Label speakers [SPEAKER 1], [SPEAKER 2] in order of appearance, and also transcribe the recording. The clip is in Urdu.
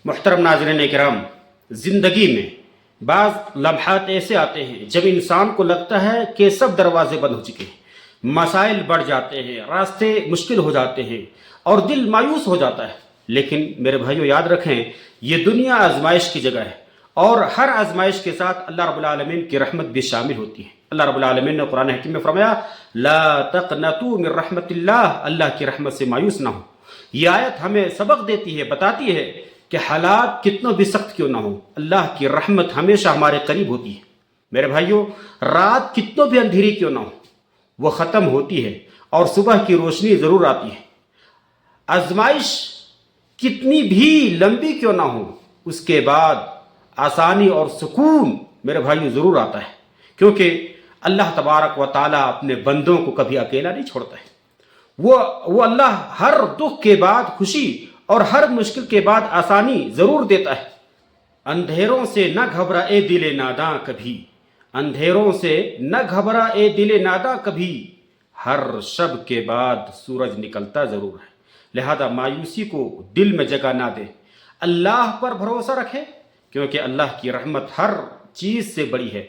[SPEAKER 1] محترم ناظرین کرام، زندگی میں بعض لمحات ایسے آتے ہیں جب انسان کو لگتا ہے کہ سب دروازے بند ہو چکے ہیں، مسائل بڑھ جاتے ہیں، راستے مشکل ہو جاتے ہیں اور دل مایوس ہو جاتا ہے۔ لیکن میرے بھائیو یاد رکھیں، یہ دنیا آزمائش کی جگہ ہے، اور ہر آزمائش کے ساتھ اللہ رب العالمین کی رحمت بھی شامل ہوتی ہے۔ اللہ رب العالمین نے قرآن حکیم میں فرمایا، لا تقنطوا من رحمت اللہ، اللہ کی رحمت سے مایوس نہ ہو۔ یہ آیت ہمیں سبق دیتی ہے، بتاتی ہے کہ حالات کتنا بھی سخت کیوں نہ ہو، اللہ کی رحمت ہمیشہ ہمارے قریب ہوتی ہے۔ میرے بھائیو، رات کتنا بھی اندھیری کیوں نہ ہو، وہ ختم ہوتی ہے اور صبح کی روشنی ضرور آتی ہے۔ آزمائش کتنی بھی لمبی کیوں نہ ہو، اس کے بعد آسانی اور سکون میرے بھائیو ضرور آتا ہے، کیونکہ اللہ تبارک و تعالیٰ اپنے بندوں کو کبھی اکیلا نہیں چھوڑتا ہے۔ وہ اللہ ہر دکھ کے بعد خوشی اور ہر مشکل کے بعد آسانی ضرور دیتا ہے۔ اندھیروں سے نہ گھبرا اے دل ناداں کبھی، اندھیروں سے نہ گھبرا اے دل ناداں کبھی، ہر شب کے بعد سورج نکلتا ضرور ہے۔ لہذا مایوسی کو دل میں جگہ نہ دے، اللہ پر بھروسہ رکھے، کیونکہ اللہ کی رحمت ہر چیز سے بڑی ہے۔